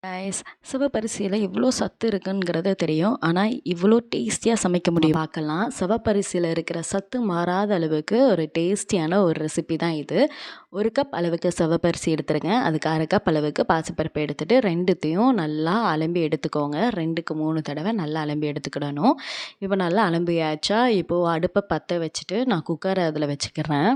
Guys, சிவப்பரிசியில் இவ்வளோ சத்து இருக்குங்கிறது தெரியும். ஆனால் இவ்வளோ டேஸ்டியாக சமைக்க முடியும் பார்க்கலாம். சிவப்பரிசியில் இருக்கிற சத்து மாறாத அளவுக்கு ஒரு டேஸ்டியான ஒரு ரெசிபி தான் இது. 1 கப் அளவுக்கு சிவப்பரிசி எடுத்துருங்க. அதுக்கு 1/2 கப் அளவுக்கு பாசிப்பருப்பு எடுத்துகிட்டு ரெண்டுத்தையும் நல்லா அலம்பி எடுத்துக்கோங்க. 2க்கு 3 தடவை நல்லா அலம்பி எடுத்துக்கிடணும். இப்போ நல்லா அலம்பியாச்சா, இப்போது அடுப்பை பற்ற வச்சுட்டு நான் குக்கரை அதில் வச்சுக்கிறேன்.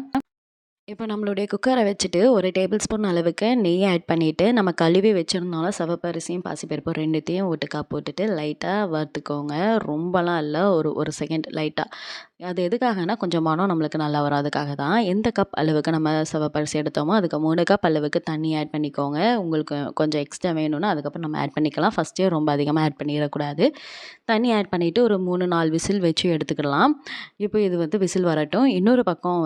இப்போ நம்மளுடைய குக்கரை வச்சுட்டு 1 டேபிள் ஸ்பூன் அளவுக்கு நெய் ஆட் பண்ணிவிட்டு, நம்ம கழுவி வச்சுருந்தோம்ல சிவப்பரிசியும் பாசிப்பருப்பும் ரெண்டுத்தையும் ஒட்டுக்கா போட்டுட்டு லைட்டாக வறுத்துக்கோங்க. ரொம்பலாம் இல்லை, ஒரு செகண்ட் லைட்டாக. அது எதுக்காகனா கொஞ்சம் மனம் நம்மளுக்கு நல்லா வரும், அதுக்காக தான். எந்த கப் அளவுக்கு நம்ம சிவப்பரிசி எடுத்தோமோ அதுக்கு 3 கப் அளவுக்கு தண்ணி ஆட் பண்ணிக்கோங்க. உங்களுக்கு கொஞ்சம் எக்ஸ்ட்ரா வேணும்னா அதுக்கப்புறம் நம்ம ஆட் பண்ணிக்கலாம். ஃபஸ்ட்டே ரொம்ப அதிகமாக ஆட் பண்ணிடக்கூடாது. தண்ணி ஆட் பண்ணிவிட்டு ஒரு 3-4 விசில் வச்சு எடுத்துக்கிடலாம். இப்போ இது விசில் வரட்டும். இன்னொரு பக்கம்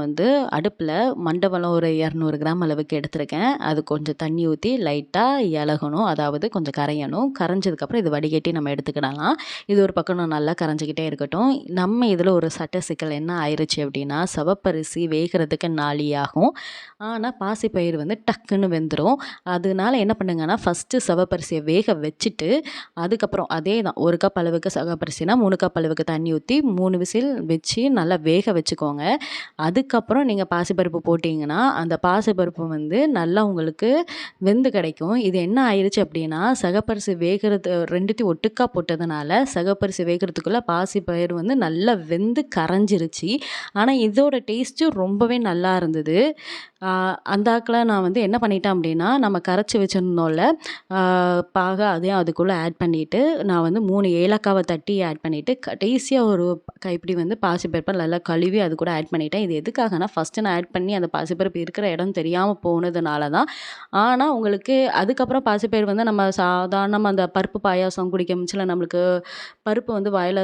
அடுப்பில் மண்டவெல்லம் ஒரு 200 கிராம் அளவுக்கு எடுத்திருக்கேன். அது கொஞ்சம் தண்ணி ஊற்றி லைட்டாக இலகணும், அதாவது கொஞ்சம் கரையணும். கரைஞ்சதுக்கப்புறம் இது வடிகட்டி நம்ம எடுத்துக்கிடலாம். இது ஒரு பக்கம் நல்லா கரைஞ்சிக்கிட்டே இருக்கட்டும். நம்ம இதில் ஒரு சட்ட சிக்கல் என்ன ஆயிடுச்சு அப்படின்னா, சிவப்பரிசி வேகிறதுக்கு நாழி ஆகும். ஆனால் பாசிப்பயிறு டக்குன்னு வெந்துடும். அதனால என்ன பண்ணுங்கன்னா, ஃபஸ்ட்டு சிவப்பரிசியை வேக வச்சுட்டு அதுக்கப்புறம் அதே தான் 1 கப் அளவுக்கு சிவப்பரிசினா 3 கப் அளவுக்கு தண்ணி ஊற்றி 3 விசில் வச்சு நல்லா வேக வச்சுக்கோங்க. அதுக்கப்புறம் நீங்கள் பாசிப்பருப்பு போட்டிங்கன்னா அந்த பாசிப்பருப்பு நல்லா உங்களுக்கு வெந்து கிடைக்கும். இது என்ன ஆயிடுச்சு அப்படின்னா, சிகப்பரிசி வேகிறது ரெண்டுத்தையும் ஒட்டுக்கா போட்டதுனால சிகப்பரிசி வேகிறதுக்குள்ளே பாசிப்பயிறு நல்லா வெந்து கரைஞ்சிருச்சு. ஆனால் இதோட டேஸ்ட்டு ரொம்பவே நல்லா இருந்தது. அந்தாக்கில் நான் என்ன பண்ணிட்டேன் அப்படின்னா, நம்ம கரைச்சி வச்சுருந்தோம்ல பாக, அதையும் அதுக்குள்ளே ஆட் பண்ணிவிட்டு நான் 3 ஏலக்காவை தட்டி ஆட் பண்ணிவிட்டு கடைசியாக ஒரு கைப்பிடி பாசிப்பருப்பை நல்லா கழுவி அது கூட ஆட் பண்ணிட்டேன். இது எதுக்காகனா, ஃபஸ்ட்டு நான் ஆட் பண்ணி அந்த பாசிப்பருப்பு இருக்கிற இடம் தெரியாமல் போனதுனால தான். ஆனால் உங்களுக்கு அதுக்கப்புறம் பாசிப்பயிறு நம்ம சாதாரணமாக அந்த பருப்பு பாயாசம் குடிக்க மிச்சில் நம்மளுக்கு பருப்பு வாயில்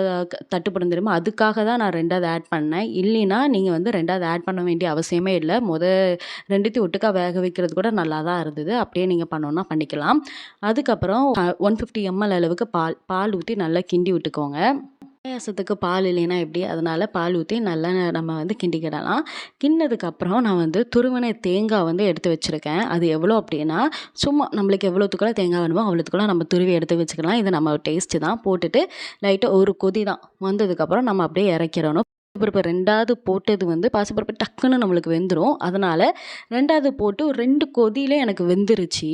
தட்டுப்படும் தெரியுமா, அதுக்காக தான் நான் 2வது ஆட் பண்ணேன். இல்லைன்னா நீங்கள் 2வது ஆட் பண்ண வேண்டிய அவசியமே இல்லை. ரெண்டுத்தையும் ஒட்டுக்கா வேக வைக்கிறது கூட நல்லா தான் இருந்தது. அப்படியே நீங்கள் பண்ணணுன்னா பண்ணிக்கலாம். அதுக்கப்புறம் 150 ml அளவுக்கு பால் ஊற்றி நல்லா கிண்டி விட்டுக்கோங்க. பாயாசத்துக்கு பால் இல்லைன்னா எப்படி, அதனால் பால் ஊற்றி நல்லா நம்ம கிண்டிக்கிடலாம். கிண்டினதுக்கப்புறம் நான் துருவின தேங்காய் எடுத்து வச்சுருக்கேன். அது எவ்வளோ அப்படின்னா, சும்மா நம்மளுக்கு எவ்வளோத்துக்குள்ள தேங்காய் வேணுமோ அவ்வளோத்துக்குள்ள நம்ம துருவி எடுத்து வச்சுக்கலாம். இது நம்ம டேஸ்ட்டு தான். போட்டுட்டு லைட்டாக ஒரு கொதி தான் வந்ததுக்கப்புறம் நம்ம அப்படியே இறக்கிடணும். பருப்பு 2வது போட்டது பாசிப்பருப்பு டக்குன்னு நம்மளுக்கு வெந்துடும். அதனால் 2வது போட்டு 2 கொதியிலே எனக்கு வெந்துருச்சு.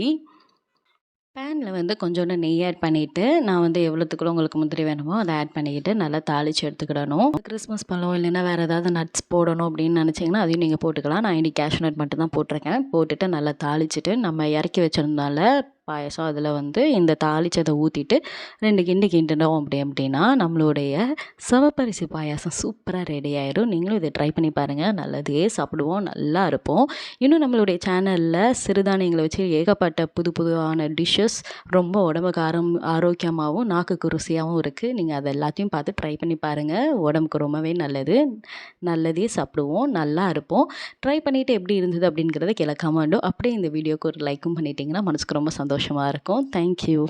பேனில் கொஞ்சோண்டு நெய் ஆட் பண்ணிவிட்டு நான் எவ்வளோத்துக்குள்ள உங்களுக்கு முந்திரி வேணுமோ அதை ஆட் பண்ணிக்கிட்டு நல்லா தாளித்து எடுத்துக்கிடணும். கிறிஸ்மஸ் பழம் இல்லைன்னா வேறு ஏதாவது நட்ஸ் போடணும் அப்படின்னு நினச்சிங்கன்னா அதையும் நீங்கள் போட்டுக்கலாம். நான் இன்றைக்கி கேஷ்யூ நட் மட்டும் தான் போட்டிருக்கேன். போட்டுட்டு நல்லா தாளிச்சிட்டு நம்ம இறக்கி வச்சுருந்தால பாயசம் அதில் இந்த தாளிச்சதை ஊற்றிட்டு 2 கிண்டணும் அப்படின்னா நம்மளுடைய சிவப்பரிசி பாயாசம் சூப்பராக ரெடி ஆயிடும். நீங்களும் இதை ட்ரை பண்ணி பாருங்கள். நல்லதே சாப்பிடுவோம், நல்லா இருப்போம். இன்னும் நம்மளுடைய சேனலில் சிறுதானியங்களை வச்சு ஏகப்பட்ட புதுவான டிஷ்ஷஸ் ரொம்ப உடம்புக்கு ஆரோக்கியமாகவும் நாக்குக்கு ருசியாகவும் இருக்குது. நீங்கள் அதை எல்லாத்தையும் பார்த்து ட்ரை பண்ணி பாருங்கள். உடம்புக்கு ரொம்பவே நல்லது. நல்லதே சாப்பிடுவோம், நல்லா இருப்போம். ட்ரை பண்ணிவிட்டு எப்படி இருந்தது அப்படிங்கிறத கீழே கமெண்டோ, அப்படியே இந்த வீடியோக்கு ஒரு லைக்கும் பண்ணிட்டீங்கன்னா மனசுக்கு ரொம்ப சந்தோஷமாக இருக்கும். தேங்க்யூ.